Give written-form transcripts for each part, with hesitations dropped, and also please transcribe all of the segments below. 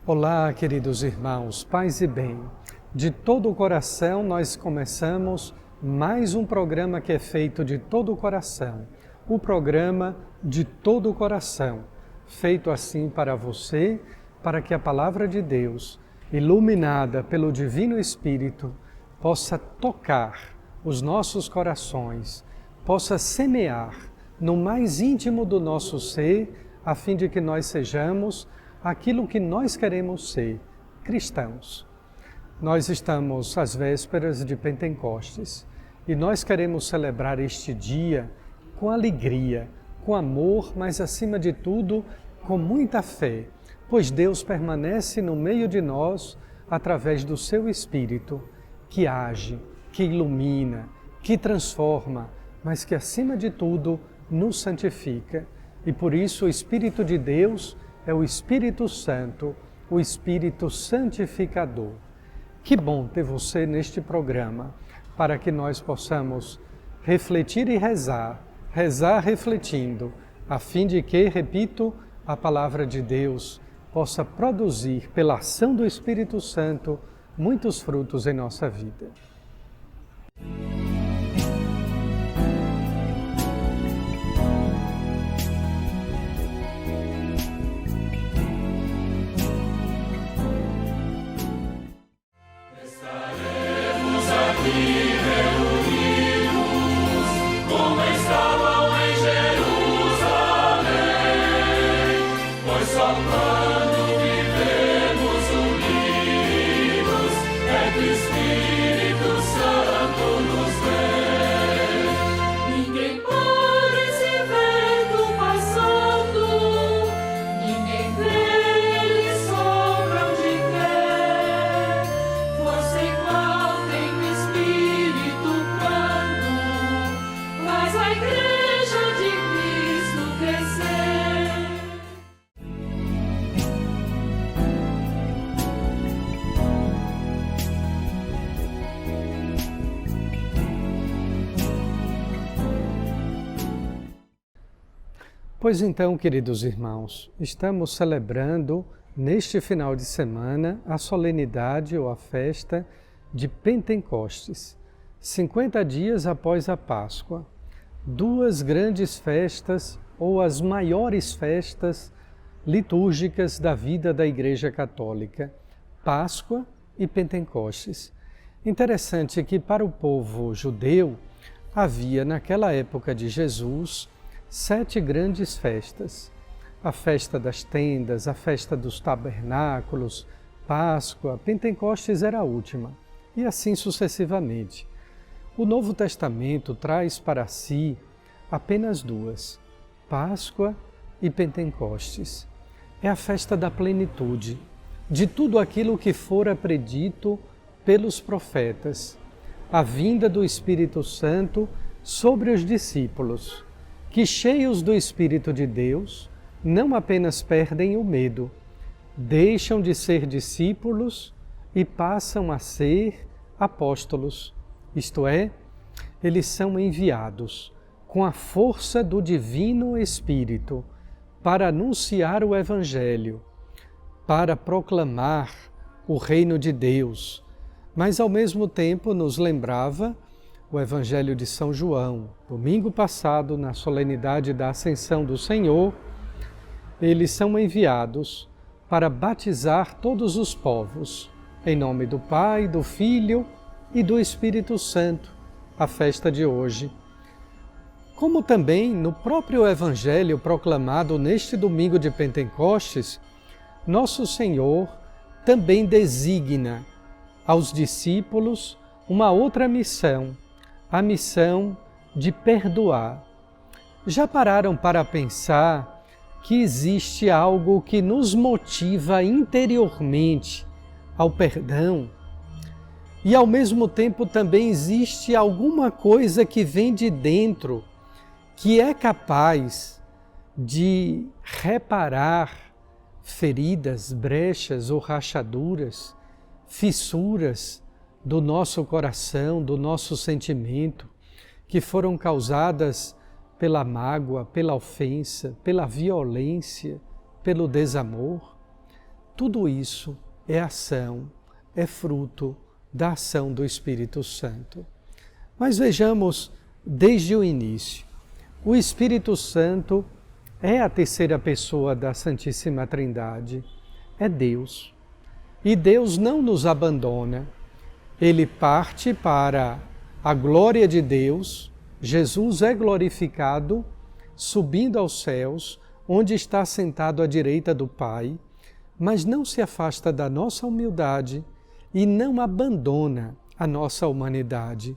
Olá, queridos irmãos, paz e bem. De todo o coração nós começamos mais um programa que é feito de todo o coração. O programa de todo o coração, feito assim para você, para que a palavra de Deus, iluminada pelo Divino Espírito, possa tocar os nossos corações, possa semear no mais íntimo do nosso ser, a fim de que nós sejamos aquilo que nós queremos ser, cristãos. Nós estamos às vésperas de Pentecostes e nós queremos celebrar este dia com alegria, com amor, mas acima de tudo com muita fé, pois Deus permanece no meio de nós através do seu Espírito, que age, que ilumina, que transforma, mas que acima de tudo nos santifica. E por isso o Espírito de Deus é o Espírito Santo, o Espírito Santificador. Que bom ter você neste programa, para que nós possamos refletir e rezar refletindo, a fim de que, repito, a palavra de Deus possa produzir, pela ação do Espírito Santo, muitos frutos em nossa vida. Pois então, queridos irmãos, estamos celebrando neste final de semana a solenidade ou a festa de Pentecostes, 50 dias após a Páscoa. Duas grandes festas ou as maiores festas litúrgicas da vida da Igreja Católica, Páscoa e Pentecostes. Interessante que para o povo judeu havia naquela época de Jesus 7 grandes festas, a festa das tendas, a festa dos tabernáculos, Páscoa, Pentecostes era a última, e assim sucessivamente. O Novo Testamento traz para si apenas duas, Páscoa e Pentecostes. É a festa da plenitude, de tudo aquilo que fora predito pelos profetas, a vinda do Espírito Santo sobre os discípulos, que, cheios do Espírito de Deus, não apenas perdem o medo, deixam de ser discípulos e passam a ser apóstolos, isto é, eles são enviados com a força do Divino Espírito para anunciar o Evangelho, para proclamar o reino de Deus, mas ao mesmo tempo nos lembrava o Evangelho de São João, domingo passado, na solenidade da Ascensão do Senhor, eles são enviados para batizar todos os povos, em nome do Pai, do Filho e do Espírito Santo, a festa de hoje. Como também no próprio Evangelho proclamado neste domingo de Pentecostes, Nosso Senhor também designa aos discípulos uma outra missão, a missão de perdoar. Já pararam para pensar que existe algo que nos motiva interiormente ao perdão? E ao mesmo tempo também existe alguma coisa que vem de dentro, que é capaz de reparar feridas, brechas ou rachaduras, fissuras do nosso coração, do nosso sentimento, que foram causadas pela mágoa, pela ofensa, pela violência, pelo desamor. Tudo isso é ação, é fruto da ação do Espírito Santo. Mas vejamos desde o início. O Espírito Santo é a terceira pessoa da Santíssima Trindade, é Deus. E Deus não nos abandona. Ele parte para a glória de Deus. Jesus é glorificado, subindo aos céus, onde está sentado à direita do Pai, mas não se afasta da nossa humildade e não abandona a nossa humanidade.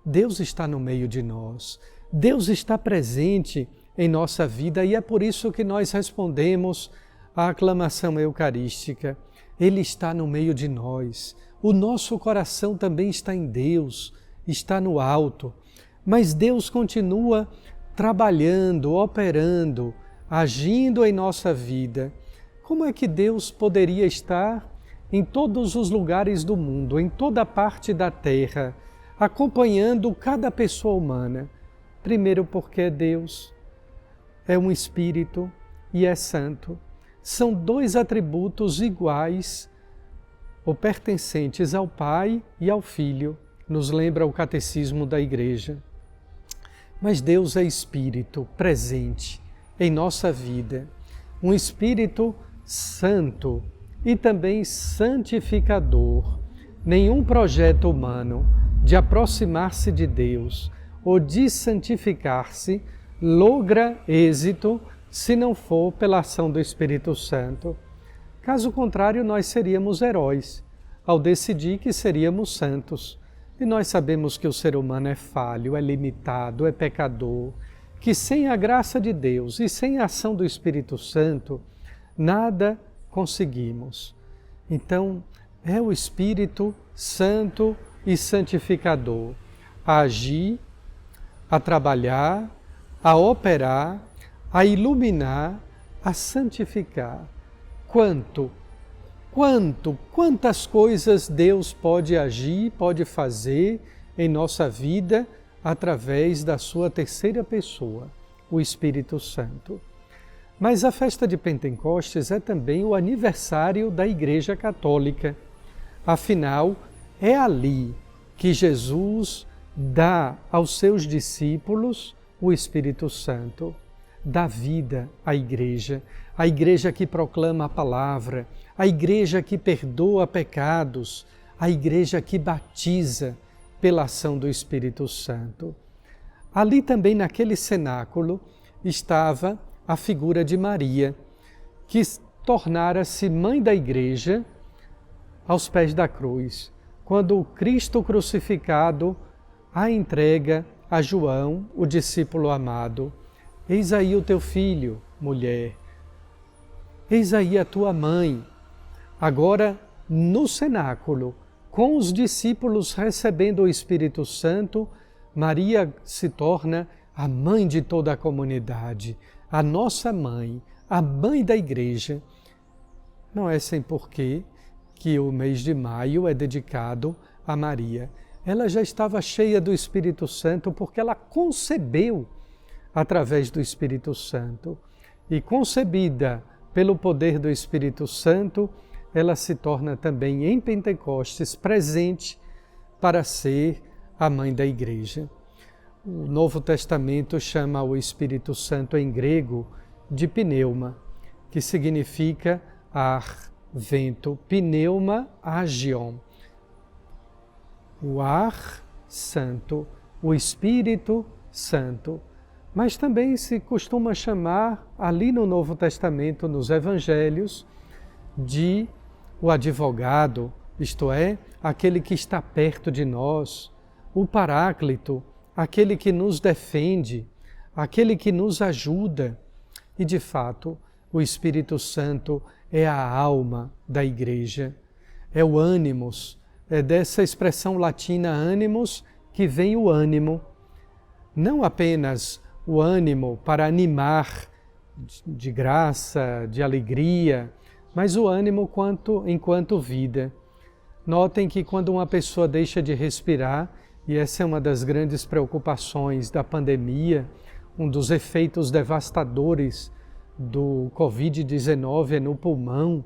Deus está no meio de nós. Deus está presente em nossa vida e é por isso que nós respondemos à aclamação eucarística. Ele está no meio de nós. O nosso coração também está em Deus, está no alto. Mas Deus continua trabalhando, operando, agindo em nossa vida. Como é que Deus poderia estar em todos os lugares do mundo, em toda parte da terra, acompanhando cada pessoa humana? Primeiro porque é Deus, é um Espírito e é Santo. São dois atributos iguais ou pertencentes ao Pai e ao Filho, nos lembra o Catecismo da Igreja. Mas Deus é Espírito presente em nossa vida, um Espírito Santo e também santificador. Nenhum projeto humano de aproximar-se de Deus ou de santificar-se logra êxito se não for pela ação do Espírito Santo. Caso contrário, nós seríamos heróis ao decidir que seríamos santos. E nós sabemos que o ser humano é falho, é limitado, é pecador, que sem a graça de Deus e sem a ação do Espírito Santo, nada conseguimos. Então, é o Espírito Santo e santificador a agir, a trabalhar, a operar, a iluminar, a santificar. Quantas coisas Deus pode agir, pode fazer em nossa vida através da sua terceira pessoa, o Espírito Santo. Mas a festa de Pentecostes é também o aniversário da Igreja Católica. Afinal, é ali que Jesus dá aos seus discípulos o Espírito Santo, dá vida à Igreja, a Igreja que proclama a palavra, a Igreja que perdoa pecados, a Igreja que batiza pela ação do Espírito Santo. Ali também naquele cenáculo estava a figura de Maria, que tornara-se mãe da Igreja aos pés da cruz, quando o Cristo crucificado a entrega a João, o discípulo amado. Eis aí o teu filho, mulher. Eis aí a tua mãe. Agora, no cenáculo, com os discípulos recebendo o Espírito Santo, Maria se torna a mãe de toda a comunidade, a nossa mãe, a mãe da Igreja. Não é sem porquê que o mês de maio é dedicado a Maria. Ela já estava cheia do Espírito Santo porque ela concebeu através do Espírito Santo. E concebida pelo poder do Espírito Santo, ela se torna também em Pentecostes presente para ser a mãe da Igreja. O Novo Testamento chama o Espírito Santo em grego de pneuma, que significa ar, vento, pneuma, agion. O ar santo, o Espírito Santo. Mas também se costuma chamar, ali no Novo Testamento, nos Evangelhos, de o advogado, isto é, aquele que está perto de nós, o Paráclito, aquele que nos defende, aquele que nos ajuda. E, de fato, o Espírito Santo é a alma da Igreja, é o ânimos, é dessa expressão latina ânimos que vem o ânimo, não apenas o ânimo para animar de graça, de alegria, mas o ânimo enquanto vida. Notem que quando uma pessoa deixa de respirar, e essa é uma das grandes preocupações da pandemia, um dos efeitos devastadores do Covid-19 é no pulmão,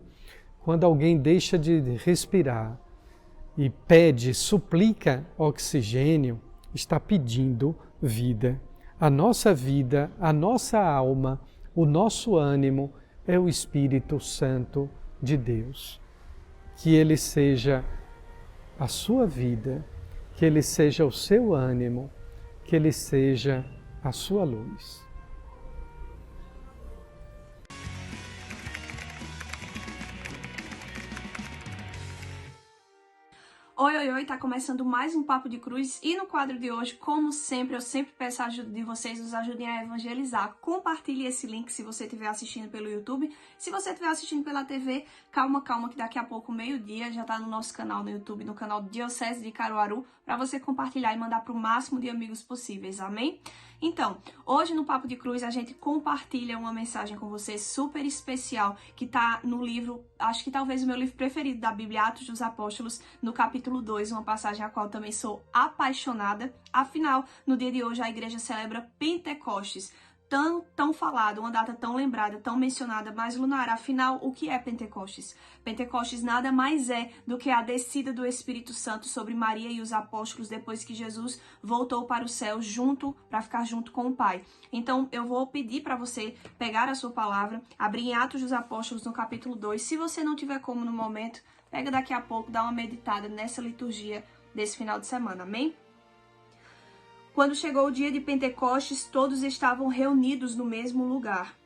Quando alguém deixa de respirar e pede, suplica oxigênio, está pedindo vida. A nossa alma, o nosso ânimo é o Espírito Santo de Deus. Que ele seja a sua vida, que ele seja o seu ânimo, que ele seja a sua luz. Oi, oi, oi, tá começando mais um Papo de Cruz e no quadro de hoje, como sempre, eu sempre peço a ajuda de vocês, nos ajudem a evangelizar. Compartilhe esse link se você estiver assistindo pelo YouTube. Se você estiver assistindo pela TV, calma, que daqui a pouco, meio-dia, já tá no nosso canal no YouTube, no canal Diocese de Caruaru, para você compartilhar e mandar para o máximo de amigos possíveis, amém? Então, hoje no Papo de Cruz a gente compartilha uma mensagem com você super especial que tá no livro, acho que talvez o meu livro preferido da Bíblia, Atos dos Apóstolos, no capítulo 2, uma passagem a qual também sou apaixonada. Afinal, no dia de hoje a igreja celebra Pentecostes, tão falado, uma data tão lembrada, tão mencionada, mas Lunara, afinal, o que é Pentecostes? Pentecostes nada mais é do que a descida do Espírito Santo sobre Maria e os apóstolos depois que Jesus voltou para o céu para ficar junto com o Pai. Então, eu vou pedir para você pegar a sua palavra, abrir em Atos dos Apóstolos no capítulo 2. Se você não tiver como no momento, pega daqui a pouco, dá uma meditada nessa liturgia desse final de semana, amém? Quando chegou o dia de Pentecostes, todos estavam reunidos no mesmo lugar.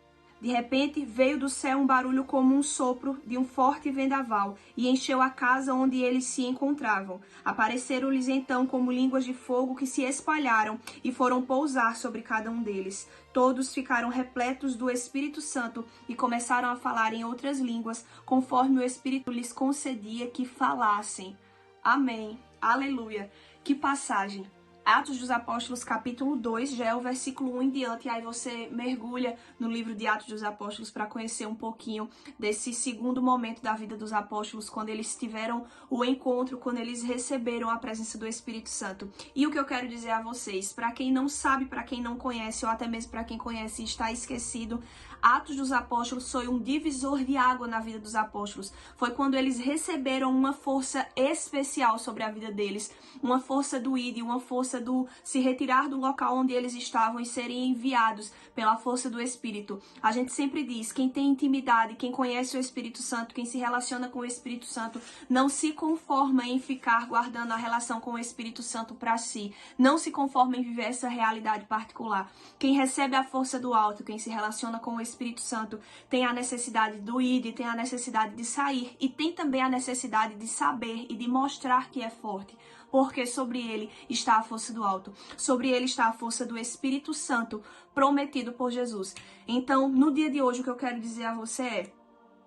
De repente, veio do céu um barulho como um sopro de um forte vendaval e encheu a casa onde eles se encontravam. Apareceram-lhes então como línguas de fogo que se espalharam e foram pousar sobre cada um deles. Todos ficaram repletos do Espírito Santo e começaram a falar em outras línguas, conforme o Espírito lhes concedia que falassem. Amém. Aleluia. Que passagem! Atos dos Apóstolos, capítulo 2, já é o versículo 1 em diante, e aí você mergulha no livro de Atos dos Apóstolos para conhecer um pouquinho desse segundo momento da vida dos apóstolos, quando eles tiveram o encontro, quando eles receberam a presença do Espírito Santo. E o que eu quero dizer a vocês, para quem não sabe, para quem não conhece, ou até mesmo para quem conhece e está esquecido, Atos dos Apóstolos foi um divisor de água na vida dos apóstolos. Foi quando eles receberam uma força especial sobre a vida deles, uma força do ID, uma força do se retirar do local onde eles estavam e serem enviados pela força do Espírito. A gente sempre diz, quem tem intimidade, quem conhece o Espírito Santo, quem se relaciona com o Espírito Santo, não se conforma em ficar guardando a relação com o Espírito Santo para si. Não se conforma em viver essa realidade particular. Quem recebe a força do alto, quem se relaciona com o Espírito Santo, tem a necessidade do ir, tem a necessidade de sair e tem também a necessidade de saber e de mostrar que é forte. Porque sobre ele está a força do alto, sobre ele está a força do Espírito Santo prometido por Jesus. Então, no dia de hoje, o que eu quero dizer a você é: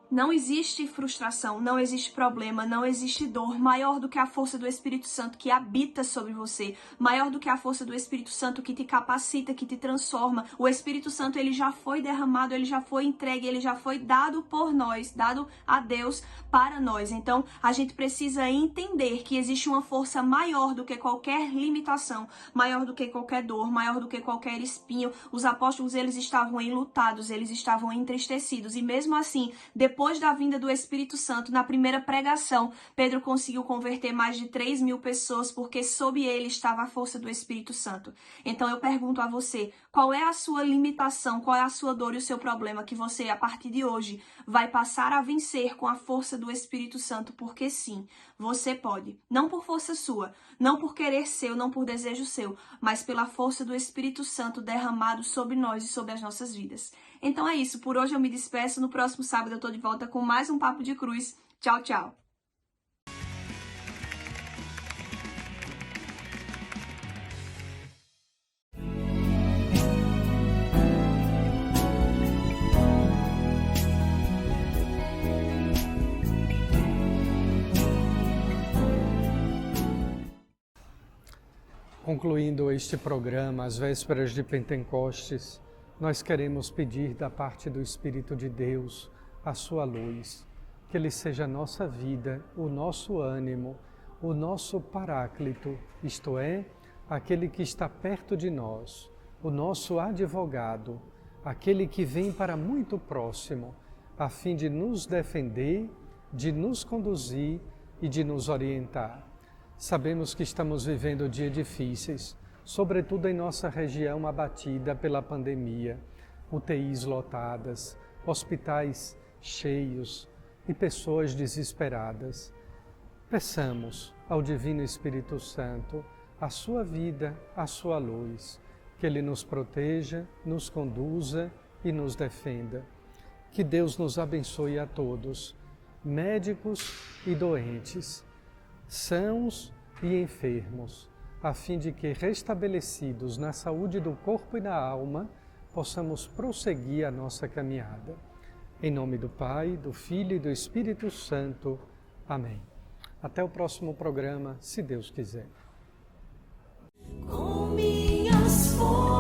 não existe frustração, não existe problema, não existe dor maior do que a força do Espírito Santo que habita sobre você, maior do que a força do Espírito Santo que te capacita, que te transforma. O Espírito Santo, ele já foi derramado, ele já foi entregue, ele já foi dado por nós, dado a Deus para nós. Então, a gente precisa entender que existe uma força maior do que qualquer limitação, maior do que qualquer dor, maior do que qualquer espinho. Os apóstolos, eles estavam enlutados, eles estavam entristecidos e mesmo assim, depois da vinda do Espírito Santo, na primeira pregação, Pedro conseguiu converter mais de 3.000 pessoas, porque sob ele estava a força do Espírito Santo. Então eu pergunto a você, qual é a sua limitação, qual é a sua dor e o seu problema que você, a partir de hoje, vai passar a vencer com a força do Espírito Santo? Porque sim, você pode. Não por força sua, não por querer seu, não por desejo seu, mas pela força do Espírito Santo derramado sobre nós e sobre as nossas vidas. Então é isso, por hoje eu me despeço, no próximo sábado eu tô de volta com mais um Papo de Cruz. Tchau, tchau! Concluindo este programa, às vésperas de Pentecostes, nós queremos pedir da parte do Espírito de Deus a sua luz, que Ele seja a nossa vida, o nosso ânimo, o nosso paráclito, isto é, aquele que está perto de nós, o nosso advogado, aquele que vem para muito próximo, a fim de nos defender, de nos conduzir e de nos orientar. Sabemos que estamos vivendo dias difíceis, sobretudo em nossa região abatida pela pandemia, UTIs lotadas, hospitais cheios e pessoas desesperadas. Peçamos ao Divino Espírito Santo a sua vida, a sua luz, que Ele nos proteja, nos conduza e nos defenda. Que Deus nos abençoe a todos, médicos e doentes, sãos e enfermos, a fim de que, restabelecidos na saúde do corpo e da alma, possamos prosseguir a nossa caminhada. Em nome do Pai, do Filho e do Espírito Santo. Amém. Até o próximo programa, se Deus quiser. Com minhas forças